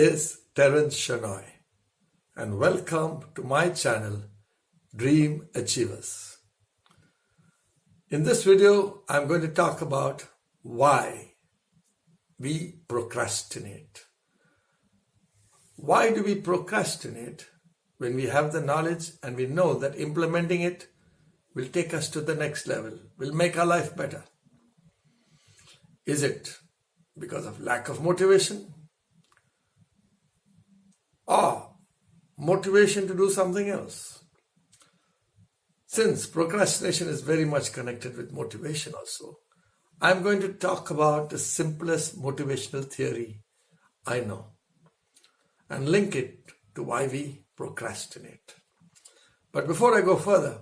is Terence Shenoy, and welcome to my channel, Dream Achievers. In this video, I'm going to talk about why we procrastinate. Why do we procrastinate when we have the knowledge and we know that implementing it will take us to the next level, will make our life better? Is it because of lack of motivation? Or motivation to do something else? Since procrastination is very much connected with motivation also, I'm going to talk about the simplest motivational theory I know and link it to why we procrastinate. But before I go further,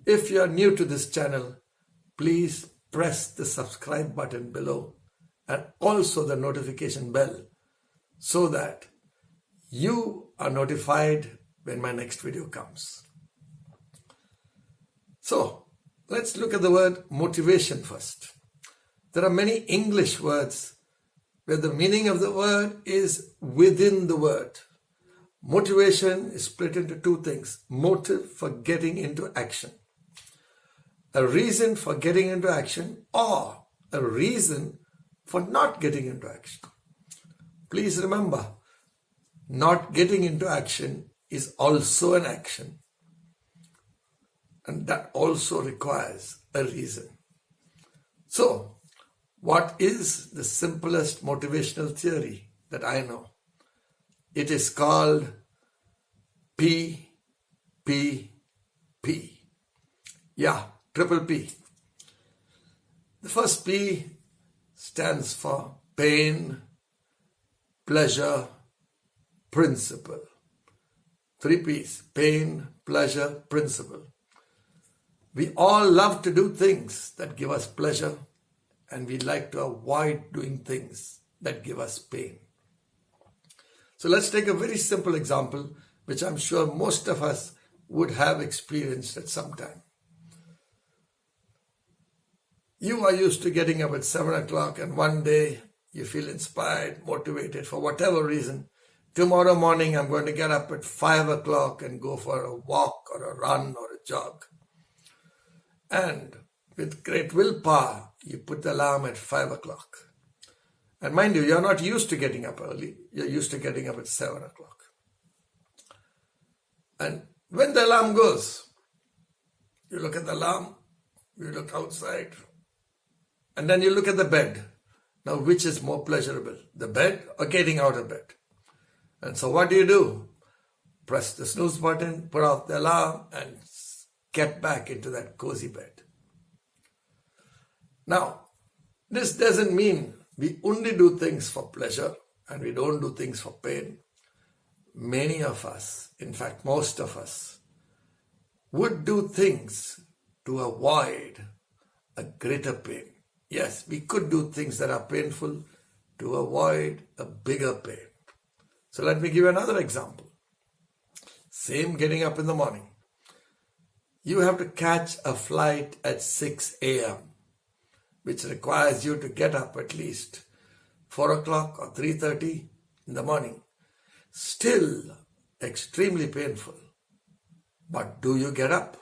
if you are new to this channel, please press the subscribe button below and also the notification bell so that you are notified when my next video comes. So, let's look at the word motivation first. There are many English words where the meaning of the word is within the word. Motivation is split into two things: motive for getting into action, a reason for getting into action, or a reason for not getting into action. Please remember, not getting into action is also an action, and that also requires a reason. So, what is the simplest motivational theory that I know? It is called P. Yeah, triple P. The first P stands for pain, pleasure, principle. 3 P's: pain, pleasure, principle. We all love to do things that give us pleasure, and we like to avoid doing things that give us pain. So let's take a very simple example, which I'm sure most of us would have experienced at some time. You are used to getting up at 7 o'clock, and one day you feel inspired, motivated for whatever reason. Tomorrow morning I'm going to get up at 5 o'clock and go for a walk or a run or a jog. And with great willpower, you put the alarm at 5 o'clock. And mind you, you're not used to getting up early. You're used to getting up at 7 o'clock. And when the alarm goes, you look at the alarm, you look outside, and then you look at the bed. Now, which is more pleasurable, the bed or getting out of bed? And so what do? Press the snooze button, put off the alarm, and get back into that cozy bed. Now, this doesn't mean we only do things for pleasure and we don't do things for pain. Many of us, in fact most of us, would do things to avoid a greater pain. Yes, we could do things that are painful to avoid a bigger pain. So let me give you another example. Same getting up in the morning. You have to catch a flight at 6 a.m., which requires you to get up at least 4 o'clock or 3:30 in the morning. Still extremely painful. But do you get up?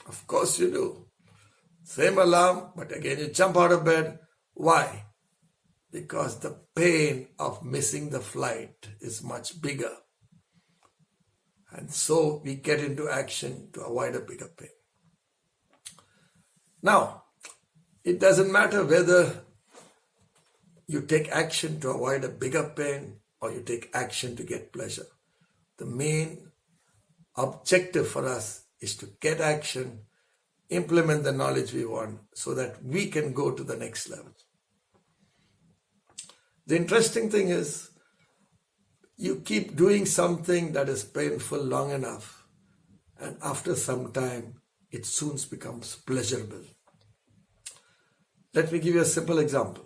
Of course you do. Same alarm, but again you jump out of bed. Why? Because the pain of missing the flight is much bigger. And so we get into action to avoid a bigger pain. Now, it doesn't matter whether you take action to avoid a bigger pain or you take action to get pleasure. The main objective for us is to get action, implement the knowledge we want so that we can go to the next level. The interesting thing is, you keep doing something that is painful long enough, and after some time, it soon becomes pleasurable. Let me give you a simple example.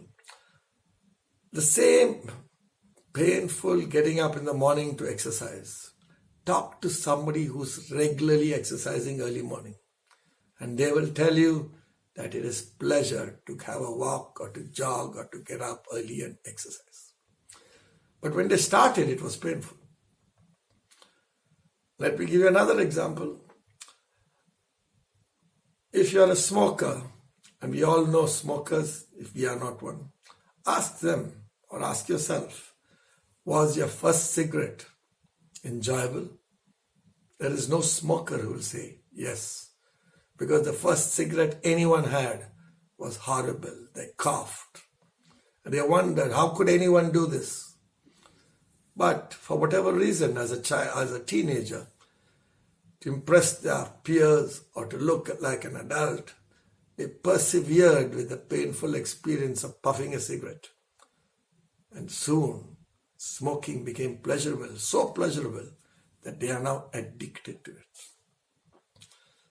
The same painful getting up in the morning to exercise. Talk to somebody who's regularly exercising early morning, and they will tell you that it is pleasure to have a walk or to jog or to get up early and exercise. But when they started, it was painful. Let me give you another example. If you are a smoker, and we all know smokers, if we are not one, ask them or ask yourself, was your first cigarette enjoyable? There is no smoker who will say yes, because the first cigarette anyone had was horrible. They coughed. And they wondered, how could anyone do this? But for whatever reason, as a child, as a teenager, to impress their peers or to look like an adult, they persevered with the painful experience of puffing a cigarette. And soon, smoking became pleasurable, so pleasurable that they are now addicted to it.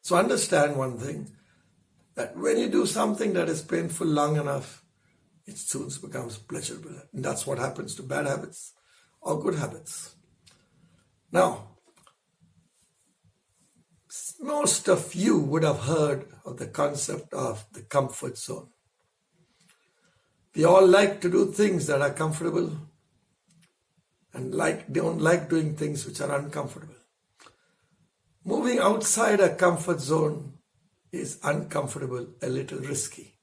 So understand one thing, that when you do something that is painful long enough, it soon becomes pleasurable. And that's what happens to bad habits or good habits. Now, most of you would have heard of the concept of the comfort zone. We all like to do things that are comfortable and don't like doing things which are uncomfortable. Moving outside a comfort zone is uncomfortable, a little risky.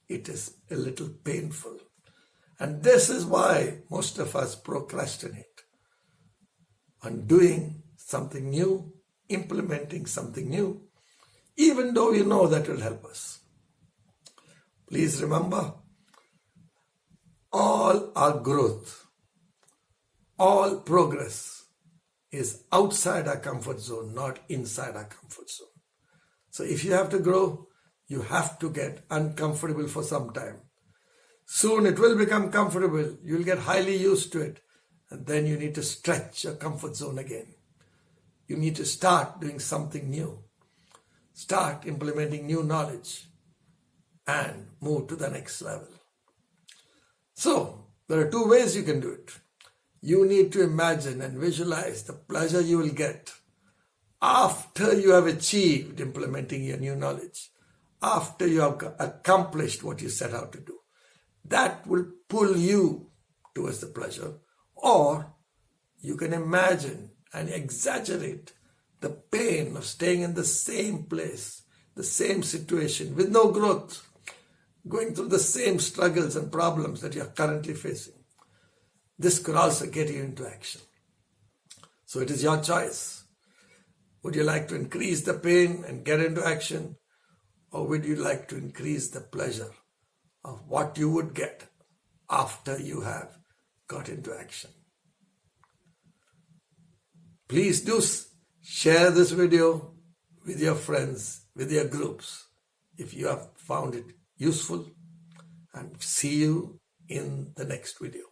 It is a little painful. And this is why most of us procrastinate on doing something new, implementing something new, even though we know that will help us. Please remember, all our growth, all progress is outside our comfort zone, not inside our comfort zone. So if you have to grow, you have to get uncomfortable for some time. Soon it will become comfortable. You'll get highly used to it. And then you need to stretch your comfort zone again. You need to start doing something new. Start implementing new knowledge and move to the next level. So, there are two ways you can do it. You need to imagine and visualize the pleasure you will get after you have achieved implementing your new knowledge, after you have accomplished what you set out to do. That will pull you towards the pleasure. Or you can imagine and exaggerate the pain of staying in the same place, the same situation, with no growth, going through the same struggles and problems that you are currently facing. This could also get you into action. So it is your choice. Would you like to increase the pain and get into action? Or would you like to increase the pleasure of what you would get after you have got into action? Please do share this video with your friends, with your groups, if you have found it useful, and see you in the next video.